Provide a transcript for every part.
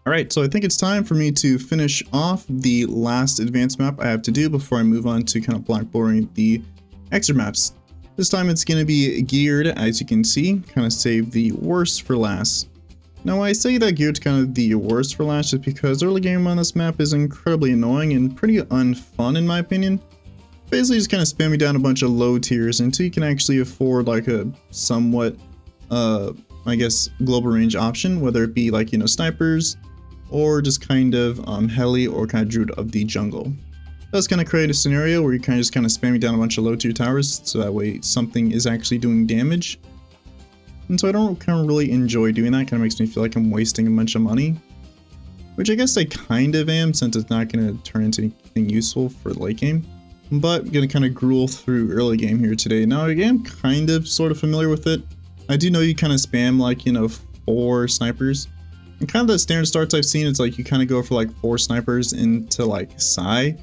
Alright, so I think it's time for me to finish off the last advanced map I have to do before I move on to kind of blackboarding the extra maps. This time it's going to be geared, as you can see, kind of save the worst for last. Now I say that geared's kind of the worst for last just because early game on this map is incredibly annoying and pretty unfun in my opinion. Basically just kind of spamming down a bunch of low tiers until you can actually afford like a somewhat, I guess, global range option, whether it be like, you know, snipers, or just kind of heli or kind of druid of the jungle. That's going to create a scenario where you're kind of spamming down a bunch of low tier towers, so that way something is actually doing damage. And so I don't kind of really enjoy doing that. Kind of makes me feel like I'm wasting a bunch of money, which I guess I kind of am, since it's not going to turn into anything useful for the late game. But I'm going to kind of gruel through early game here today. Now I am kind of sort of familiar with it. I do know you kind of spam like, you know, 4 snipers. And kind of the standard starts I've seen, it's like you kind of go for like 4 snipers into like Psy.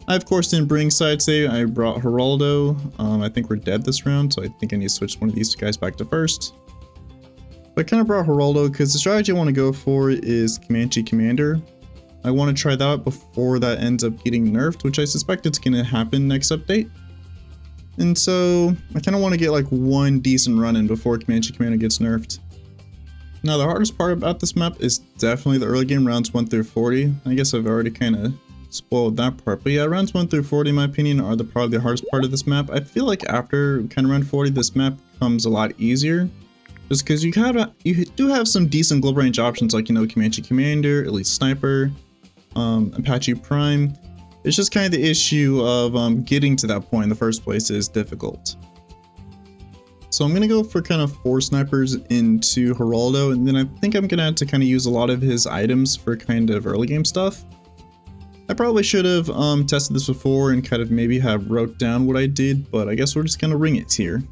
I of course didn't bring Psy today, I brought Geraldo. I think we're dead this round, so I think I need to switch one of these guys back to first. But I kind of brought Geraldo because the strategy I want to go for is Comanche Commander. I want to try that out before that ends up getting nerfed, which I suspect it's going to happen next update. And so I kind of want to get like one decent run in before Comanche Commander gets nerfed. Now the hardest part about this map is definitely the early game rounds 1 through 40. I guess I've already kind of spoiled that part, but yeah, rounds 1 through 40 in my opinion are probably the hardest part of this map. I feel like after kind of round 40 this map becomes a lot easier, just because you do have some decent global range options like, you know, Comanche Commander, Elite Sniper, Apache Prime. It's just kind of the issue of getting to that point in the first place is difficult. So I'm going to go for kind of 4 snipers into Geraldo, and then I think I'm going to have to kind of use a lot of his items for kind of early game stuff. I probably should have tested this before and kind of maybe have wrote down what I did, but I guess we're just going to ring it here.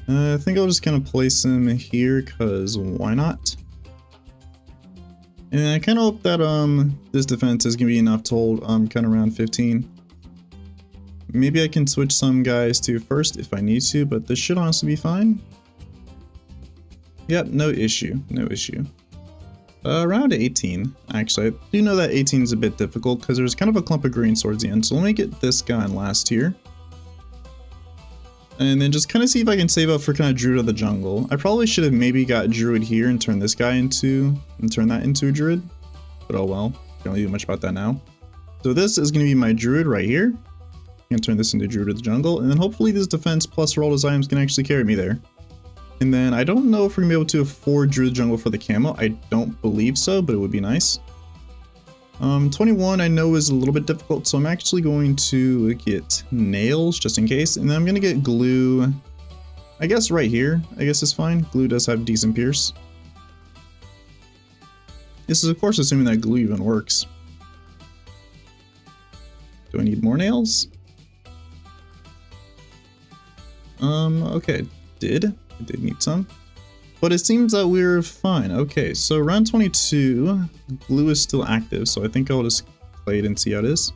I think I'll just kind of place him here because why not? And I kind of hope that this defense is going to be enough to hold kind of around 15. Maybe I can switch some guys to first if I need to, but this should honestly be fine. Yep, no issue, no issue. Around 18, actually. I do know that 18 is a bit difficult because there's kind of a clump of green towards the end, so let me get this guy in last here. And then just kind of see if I can save up for kind of Druid of the Jungle. I probably should have maybe got Druid here and turned this guy into, turn that into a Druid. But oh well, can't really do much about that now. So this is going to be my Druid right here. I'm going to turn this into Druid of the Jungle, and then hopefully this defense plus Geraldo's items can actually carry me there. And then I don't know if we're going to be able to afford Druid Jungle for the camo. I don't believe so, but it would be nice. 21 I know is a little bit difficult, so I'm actually going to get nails just in case, and then I'm going to get glue, I guess right here, I guess is fine. Glue does have decent pierce. This is of course assuming that glue even works. Do I need more nails? Okay, I did need some. But it seems that we're fine. Okay, so round 22, glue is still active, so I think I'll just play it and see how it is.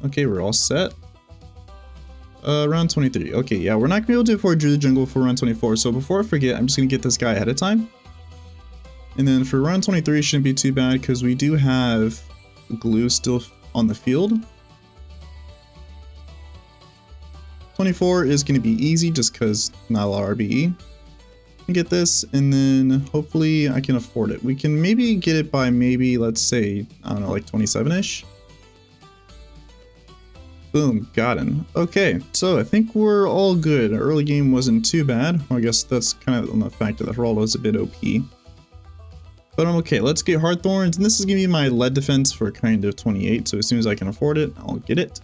Okay, we're all set. Round 23. Okay, yeah, we're not gonna be able to afford Druid Jungle for round 24, so before I forget, I'm just gonna get this guy ahead of time. And then for round 23, it shouldn't be too bad because we do have glue still on the field. 24 is going to be easy just because not a lot of RBE. Get this, and then hopefully I can afford it. We can maybe get it by maybe, let's say, I don't know, like 27-ish. Boom, got him. Okay, so I think we're all good. Our early game wasn't too bad. Well, I guess that's kind of on the fact that Geraldo is a bit OP. But I'm okay. Let's get Heartthorns, and this is going to be my lead defense for kind of 28, so as soon as I can afford it, I'll get it.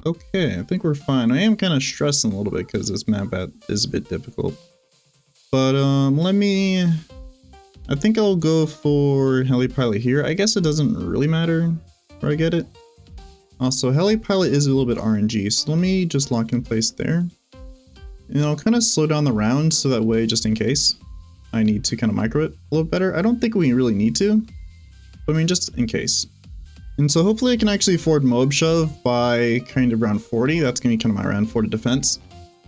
Okay, I think we're fine. I am kind of stressing a little bit because this map is a bit difficult. But, I think I'll go for Heli Pilot here. I guess it doesn't really matter where I get it. Also, Heli Pilot is a little bit RNG, so let me just lock in place there. And I'll kind of slow down the round so that way, just in case I need to kind of micro it a little better. I don't think we really need to, but I mean, just in case. And so hopefully I can actually afford Moab Shove by kind of round 40. That's going to be kind of my round 40 defense.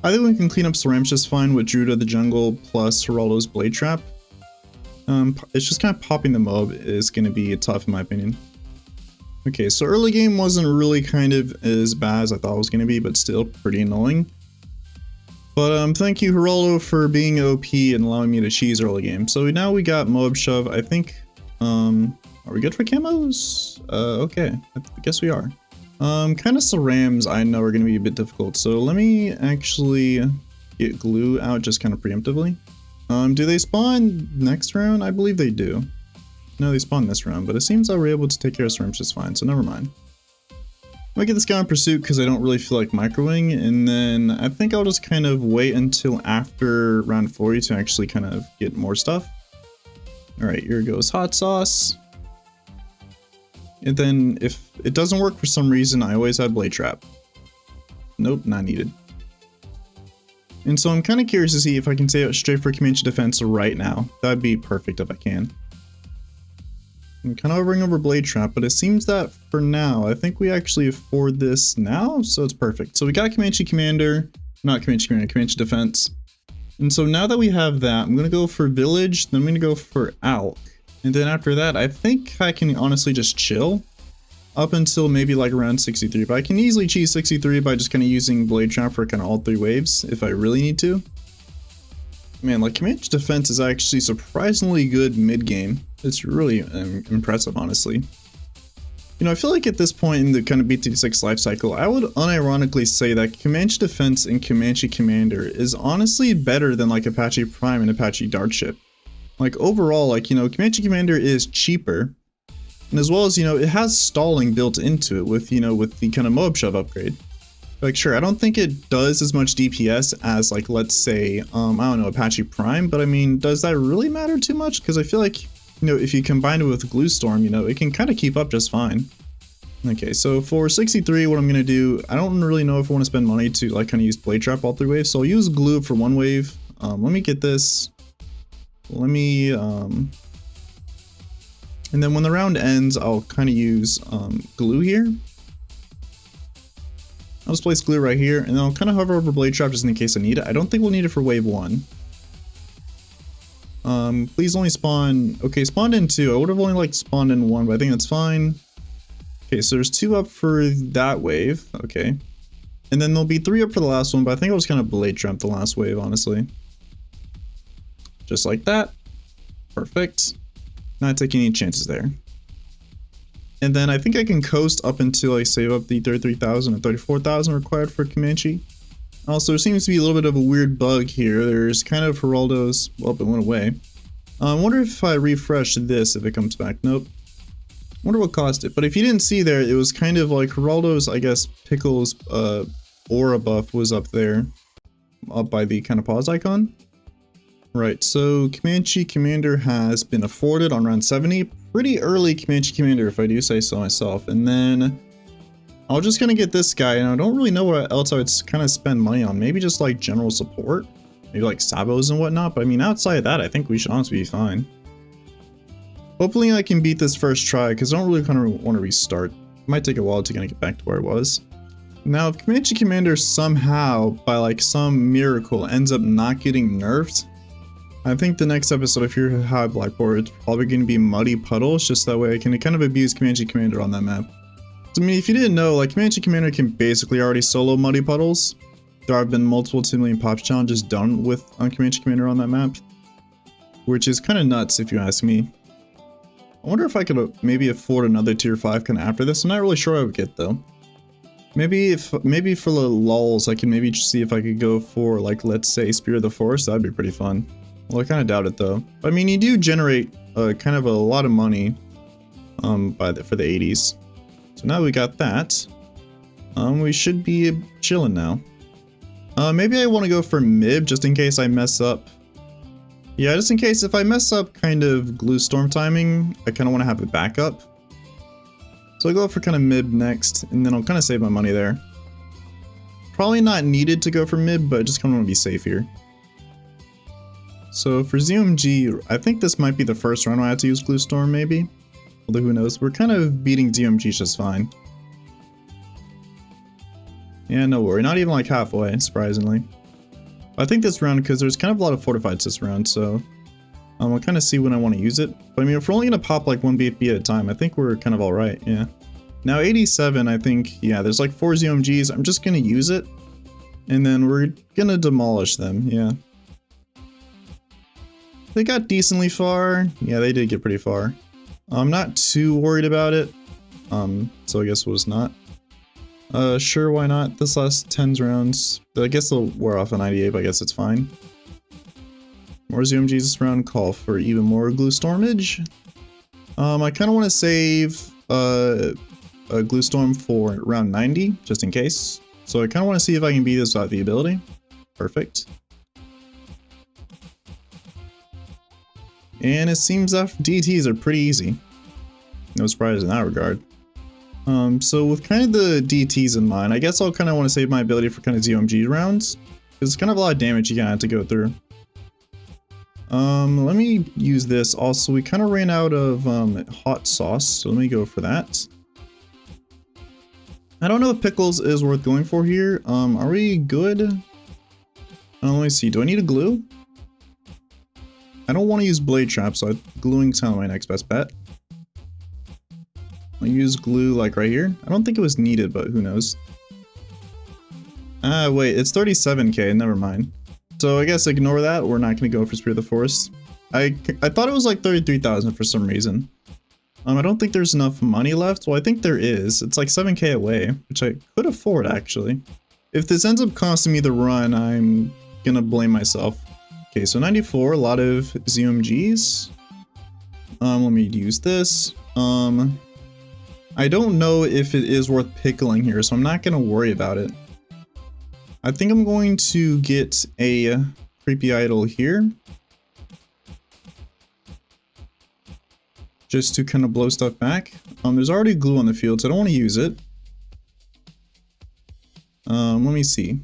I think we can clean up Ceramics just fine with Druid of the Jungle plus Geraldo's Blade Trap. It's just kind of popping the mob is going to be tough in my opinion. Okay, so early game wasn't really kind of as bad as I thought it was going to be, but still pretty annoying. But thank you Geraldo for being OP and allowing me to cheese early game. So now we got Moab Shove. I think, are we good for camos? Okay, I guess we are. Kind of Cerams I know are going to be a bit difficult. So let me actually get glue out just kind of preemptively. Do they spawn next round? I believe they do. No, they spawn this round, but it seems that we're able to take care of Cerams just fine, so never mind. I'll get this guy in pursuit because I don't really feel like microwing, and then I think I'll just kind of wait until after round 40 to actually kind of get more stuff. Alright, here goes hot sauce. And then if it doesn't work for some reason, I always have blade trap. Nope, not needed. And so I'm kind of curious to see if I can say straight for Comanche defense right now. That'd be perfect if I can. I'm kind of hovering over blade trap, but it seems that for now, I think we actually afford this now, so it's perfect. So we got Comanche Commander, not Comanche Commander, Comanche defense. And so now that we have that, I'm going to go for village, then I'm going to go for Alk. And then after that, I think I can honestly just chill up until maybe like around 63, but I can easily cheese 63 by just kind of using blade trap for kind of all 3 waves if I really need to. Man, like Comanche defense is actually surprisingly good mid game. It's really impressive, honestly. You know, I feel like at this point in the kind of BTD6 life cycle, I would unironically say that Comanche defense and Comanche Commander is honestly better than like Apache Prime and Apache Dartship. Like overall, like, you know, Comanche Commander is cheaper. And as well as, you know, it has stalling built into it with, you know, with the kind of Moab Shove upgrade. Like, sure, I don't think it does as much DPS as, like, let's say, I don't know, Apache Prime, but I mean, does that really matter too much? Because I feel like, you know, if you combine it with Glue Storm, you know, it can kind of keep up just fine. Okay, so for 63, what I'm going to do, I don't really know if I want to spend money to, like, kind of use Blade Trap all 3 waves, so I'll use Glue for 1 wave. Let me get this. Let me, and then when the round ends, I'll kind of use glue here. I'll just place glue right here, and then I'll kind of hover over blade trap just in case I need it. I don't think we'll need it for wave 1. Please only spawn. Okay, spawned in 2. I would have only like spawned in 1, but I think that's fine. Okay, so there's 2 up for that wave. Okay, and then there'll be 3 up for the last one, but I think I'll just kind of blade trap the last wave, honestly. Just like that. Perfect. Not taking any chances there. And then I think I can coast up until I save up the 33,000 and 34,000 required for Comanche. Also, there seems to be a little bit of a weird bug here. There's kind of Geraldo's... Well, it went away. I wonder if I refresh this, if it comes back. Nope. Wonder what caused it. But if you didn't see there, it was kind of like Geraldo's, I guess, Pickle's aura buff was up there. Up by the kind of pause icon. Right, so Comanche Commander has been afforded on round 70. Pretty early Comanche Commander, if I do say so myself. And then I'll just kind of get this guy, and I don't really know what else I would kind of spend money on. Maybe just like general support, maybe like sabos and whatnot. But I mean, outside of that, I think we should honestly be fine. Hopefully I can beat this first try, because I don't really kind of want to restart. It might take a while to kind of get back to where it was. Now, if Comanche Commander somehow, by like some miracle, ends up not getting nerfed, I think the next episode, if you're high Blackboard, it's probably going to be Muddy Puddles, just that way I can kind of abuse Comanche Commander on that map. So, I mean, if you didn't know, like, Comanche Commander can basically already solo Muddy Puddles. There have been multiple 2 million pops challenges done with Comanche Commander on that map, which is kind of nuts if you ask me. I wonder if I could maybe afford another tier 5 kind of after this. I'm not really sure what I would get though. Maybe for the lulz, I can maybe see if I could go for, like, let's say Spirit of the Forest. That'd be pretty fun. Well, I kind of doubt it though. I mean, you do generate kind of a lot of money for the 80s. So now we got that. We should be chilling now. Maybe I want to go for Mib just in case I mess up. Yeah, just in case if I mess up kind of Glue Storm timing, I kind of want to have a backup. So I'll go for kind of Mib next, and then I'll kind of save my money there. Probably not needed to go for Mib, but I just kind of want to be safe here. So for ZOMG, I think this might be the first run I had to use Glue Storm, maybe. Although who knows, we're kind of beating ZOMG just fine. Yeah, no worry, not even like halfway, surprisingly. I think this round, because there's kind of a lot of fortifieds this round, so I'll kind of see when I want to use it. But I mean, if we're only going to pop like 1 BFB at a time, I think we're kind of all right, yeah. Now 87, I think, yeah, there's like 4 ZOMGs. I'm just going to use it, and then we're going to demolish them, yeah. They got decently far. Yeah, they did get pretty far. I'm not too worried about it, so I guess we'll just not. Sure, why not? This last 10s rounds. I guess they'll wear off a 98, but I guess it's fine. More ZOMGs this round, call for even more glue stormage. I kind of want to save a glue storm for round 90, just in case. So I kind of want to see if I can beat this without the ability. Perfect. And it seems that DTs are pretty easy. No surprise in that regard. So with kind of the DTs in mind, I guess I'll kind of want to save my ability for kind of ZOMG rounds, because it's kind of a lot of damage you kind of have to go through. Let me use this. Also, we kind of ran out of hot sauce, so let me go for that. I don't know if pickles is worth going for here. Are we good? Let me see. Do I need a glue? I don't want to use blade trap, so gluing's kind of my next best bet. I'll use glue like right here. I don't think it was needed, but who knows. Ah, wait, it's 37k, never mind. So I guess ignore that, we're not going to go for Spirit of the Forest. I thought it was like 33,000 for some reason. I don't think there's enough money left. Well, I think there is. It's like 7k away, which I could afford actually. If this ends up costing me the run, I'm gonna blame myself. Okay, so 94, a lot of ZOMGs. Let me use this. I don't know if it is worth pickling here, so I'm not gonna worry about it. I think I'm going to get a creepy idol here. Just to kind of blow stuff back. There's already glue on the field, so I don't want to use it. Let me see.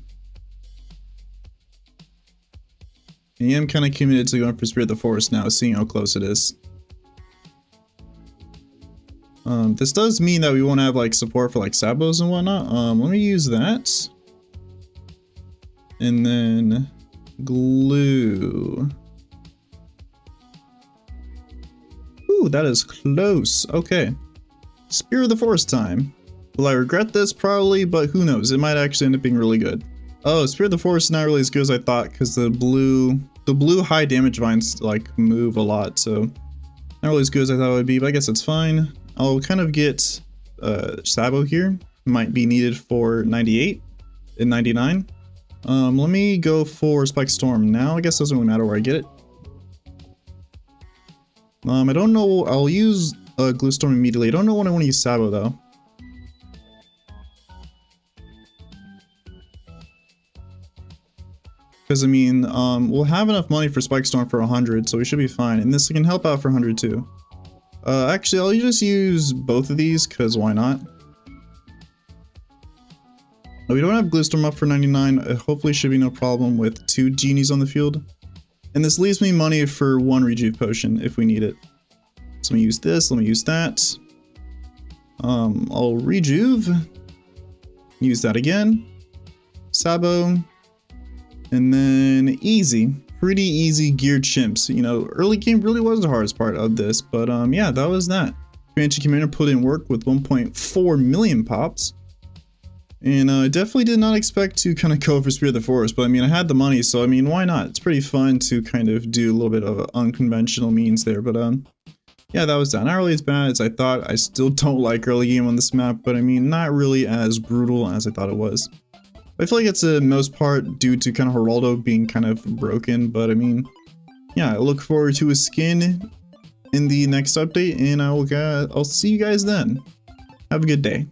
I am kind of committed to going for Spirit of the Forest now, seeing how close it is. This does mean that we won't have like support for like sabos and whatnot. Let me use that. And then glue. Ooh, that is close. Okay. Spirit of the Forest time. Will I regret this? Probably, but who knows? It might actually end up being really good. Oh, Spirit of the Forest is not really as good as I thought, because the blue high damage vines like move a lot, so not really as good as I thought it would be, but I guess it's fine. I'll kind of get Sabo here. Might be needed for 98 and 99. Let me go for Spike Storm now. I guess it doesn't really matter where I get it. I don't know. I'll use Glue Storm immediately. I don't know when I want to use Sabo though. Because I mean, we'll have enough money for Spike Storm for 100, so we should be fine. And this can help out for 100 too. Actually, I'll just use both of these, because why not? We don't have Glue Storm up for 99. Hopefully should be no problem with 2 genies on the field. And this leaves me money for 1 Rejuve Potion if we need it. So let me use this, let me use that. I'll Rejuve. Use that again. Sabo. And then easy. Pretty easy geared chimps. You know, early game really was the hardest part of this, but yeah, that was that. Comanche Commander put in work with 1.4 million pops. And I definitely did not expect to kind of go for Spirit of the Forest, but I mean, I had the money, so I mean, why not? It's pretty fun to kind of do a little bit of unconventional means there, but yeah, that was that. Not really as bad as I thought. I still don't like early game on this map, but I mean, not really as brutal as I thought it was. I feel like it's the most part due to kind of Geraldo being kind of broken, but I mean, yeah, I look forward to his skin in the next update, and I'll see you guys then. Have a good day.